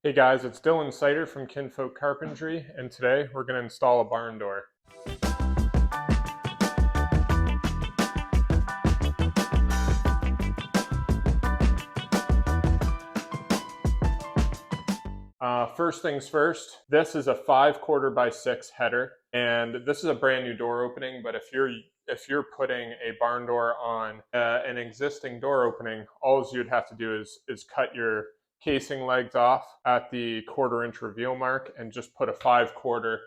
Hey guys, it's Dylan Sider from Kinfolk Carpentry, and today we're going to install a barn door. First things first, this is a 5/4 by 6 header, and this is a brand new door opening. But if you're putting a barn door on an existing door opening, all you'd have to do is cut your casing legs off at the 1/4 inch reveal mark and just put a 5/4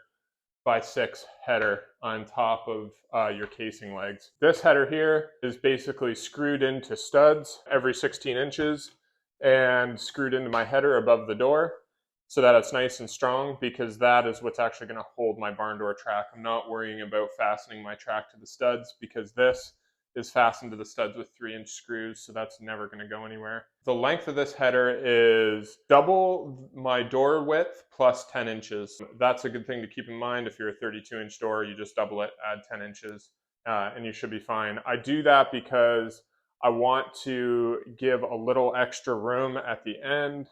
by 6 header on top of your casing legs. This header here is basically screwed into studs every 16 inches and screwed into my header above the door so that it's nice and strong, because that is what's actually going to hold my barn door track. I'm not worrying about fastening my track to the studs because this is fastened to the studs with 3-inch screws, so that's never going to go anywhere. The length of this header is double my door width plus 10 inches. That's a good thing to keep in mind. If you're a 32-inch door, you just double it, add 10 inches, and you should be fine. I do that because I want to give a little extra room at the end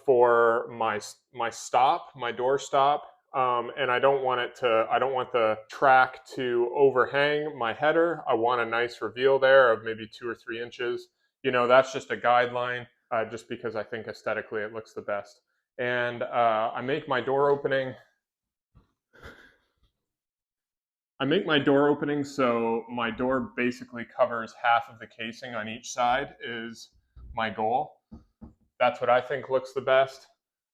for my stop, my door stop. And I don't want the track to overhang my header. I want a nice reveal there of maybe 2 or 3 inches. You know, that's just a guideline, just because I think aesthetically it looks the best. And I make my door opening so my door basically covers half of the casing on each side is my goal. That's what I think looks the best.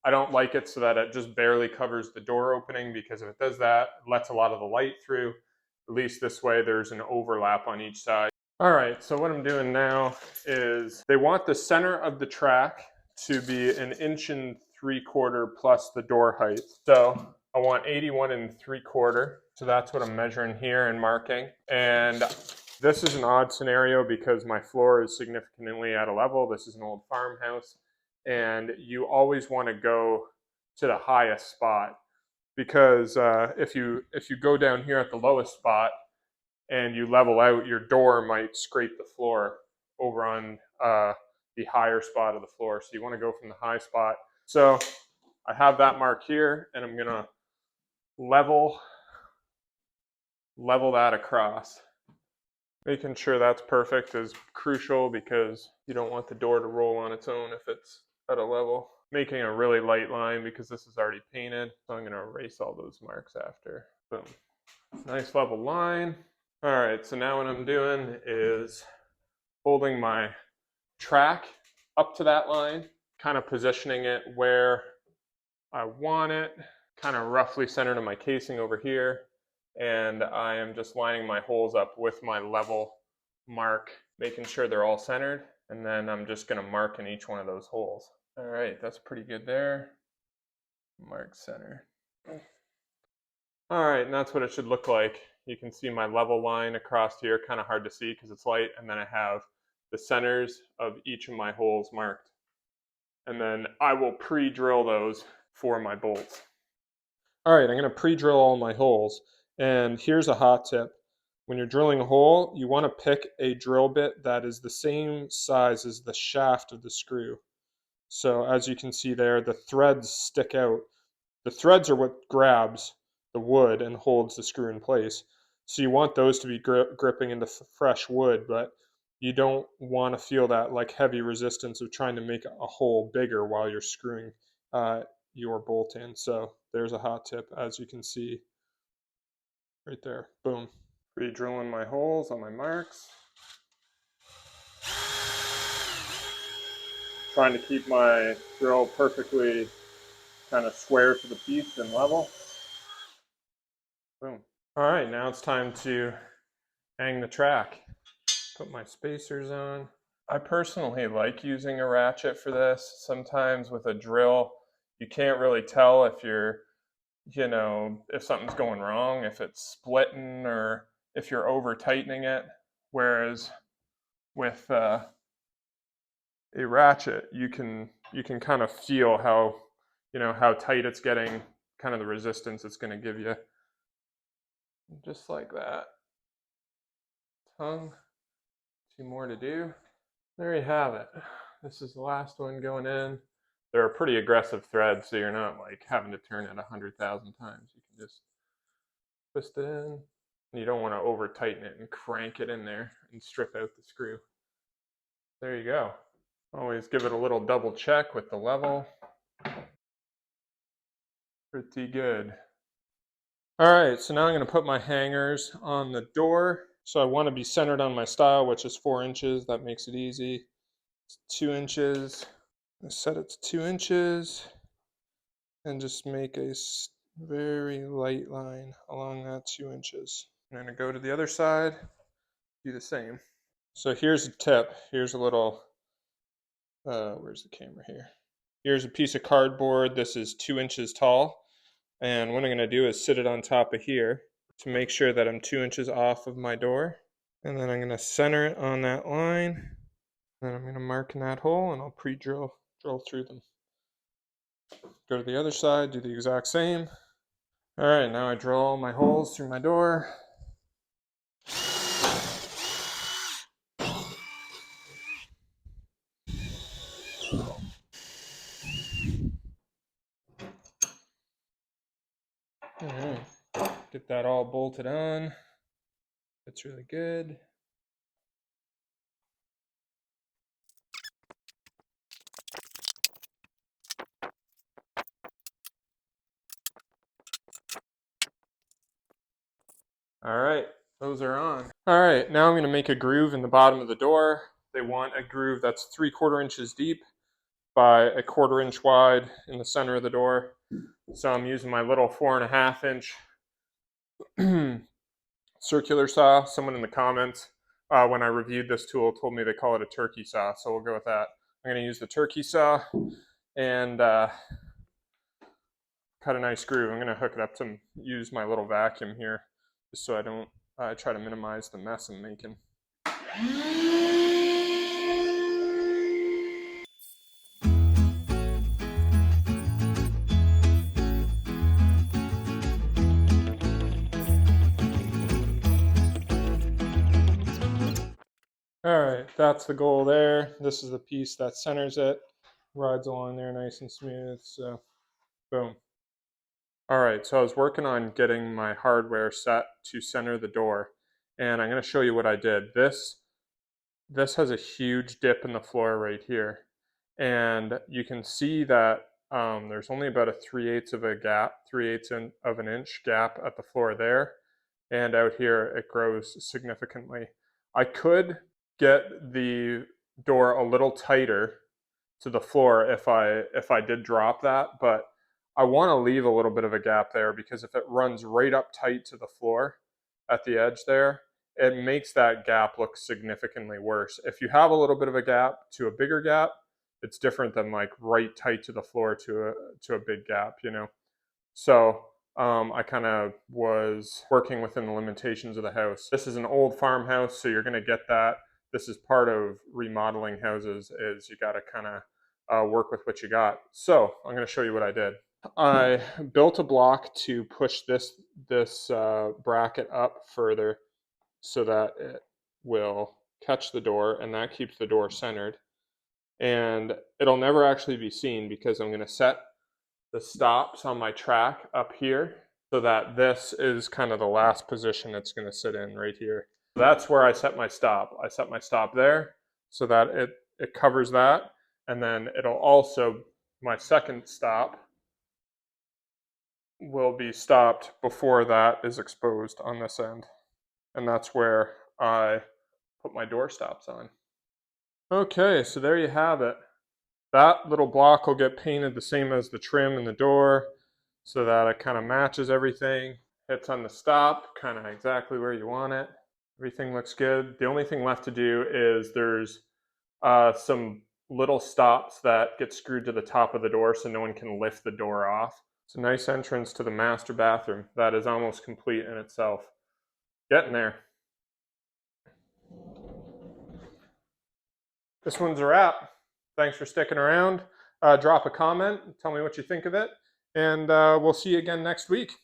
I don't like it so that it just barely covers the door opening, because if it does that, it lets a lot of the light through. At least this way there's an overlap on each side. All right, so what I'm doing now is they want the center of the track to be 1.75 inches plus the door height. So I want 81 3/4. So that's what I'm measuring here and marking. And this is an odd scenario because my floor is significantly at a level. This is an old farmhouse, and you always want to go to the highest spot, because if you go down here at the lowest spot and you level out, your door might scrape the floor over on the higher spot of the floor. So you want to go from the high spot. So I have that mark here, and I'm gonna level that across. Making sure that's perfect is crucial because you don't want the door to roll on its own if it's at a level. Making a really light line because this is already painted, so I'm going to erase all those marks after. Boom. Nice level line. All right, so now what I'm doing is holding my track up to that line, kind of positioning it where I want it, kind of roughly centered in my casing over here. And I am just lining my holes up with my level mark, making sure they're all centered, and then I'm just going to mark in each one of those holes. All right, that's pretty good there. Mark center. All right, and that's what it should look like. You can see my level line across here, kind of hard to see because it's light, and then I have the centers of each of my holes marked. And then I will pre-drill those for my bolts. All right, I'm going to pre-drill all my holes. And here's a hot tip. When you're drilling a hole, you want to pick a drill bit that is the same size as the shaft of the screw. So as you can see there, the threads stick out. The threads are what grabs the wood and holds the screw in place. So you want those to be gripping into fresh wood, but you don't want to feel that like heavy resistance of trying to make a hole bigger while you're screwing your bolt in. So there's a hot tip, as you can see right there. Boom. Re-drilling my holes on my marks. Trying to keep my drill perfectly kind of square to the piece and level. Boom. All right, now it's time to hang the track. Put my spacers on. I personally like using a ratchet for this. Sometimes with a drill, you can't really tell if if something's going wrong, if it's splitting or if you're over tightening it. Whereas with a ratchet, you can kind of feel how tight it's getting, kind of the resistance it's going to give you. Just like that. Tongue. 2 more to do. There you have it. This is the last one going in. they're a pretty aggressive thread, so you're not like having to turn it 100,000 times. You can just twist it in. You don't want to over tighten it and crank it in there and strip out the screw. There you go. Always give it a little double check with the level. Pretty good. All right, so now I'm going to put my hangers on the door. So I want to be centered on my stile, which is 4 inches. That makes it easy. It's 2 inches. Set it to 2 inches and just make a very light line along that 2 inches. I'm going to go to the other side, do the same. So here's a tip. Here's a little, where's the camera here? Here's a piece of cardboard. This is 2 inches tall. And what I'm going to do is sit it on top of here to make sure that I'm 2 inches off of my door. And then I'm going to center it on that line. Then I'm going to mark in that hole and I'll pre-drill through them. Go to the other side, do the exact same. All right, now I drill all my holes through my door. All right, get that all bolted on. That's really good. All right, those are on. All right, now I'm going to make a groove in the bottom of the door. They want a groove that's 3/4 inches deep by 1/4 inch wide in the center of the door. So I'm using my little 4.5 inch circular saw. Someone in the comments when I reviewed this tool told me they call it a turkey saw, so we'll go with that. I'm going to use the turkey saw and cut a nice groove. I'm going to hook it up to use my little vacuum here, just so I don't try to minimize the mess I'm making. All right, that's the goal there. This is the piece that centers it, rides along there nice and smooth, so boom. All right, so I was working on getting my hardware set to center the door, and I'm going to show you what I did. This has a huge dip in the floor right here, and you can see that there's only about a 3/8 of a gap, 3/8 of an inch gap at the floor there, and out here it grows significantly. I could get the door a little tighter to the floor if I did drop that, but I want to leave a little bit of a gap there, because if it runs right up tight to the floor at the edge there, it makes that gap look significantly worse. If you have a little bit of a gap to a bigger gap, it's different than like right tight to the floor to a big gap, you know. So I kind of was working within the limitations of the house. This is an old farmhouse, so you're going to get that. This is part of remodeling houses, is you got to kind of work with what you got. So I'm going to show you what I did. I built a block to push this bracket up further so that it will catch the door, and that keeps the door centered. And it'll never actually be seen, because I'm going to set the stops on my track up here so that this is kind of the last position it's going to sit in right here. That's where I set my stop. I set my stop there so that it covers that, and then it'll also, my second stop will be stopped before that is exposed on this end. And that's where I put my door stops on. Okay, so there you have it. That little block will get painted the same as the trim and the door, so that it kind of matches everything. Hits on the stop, kind of exactly where you want it. Everything looks good. The only thing left to do is there's some little stops that get screwed to the top of the door so no one can lift the door off. It's a nice entrance to the master bathroom that is almost complete in itself. Getting there. This one's a wrap. Thanks for sticking around. Drop a comment, tell me what you think of it, and we'll see you again next week.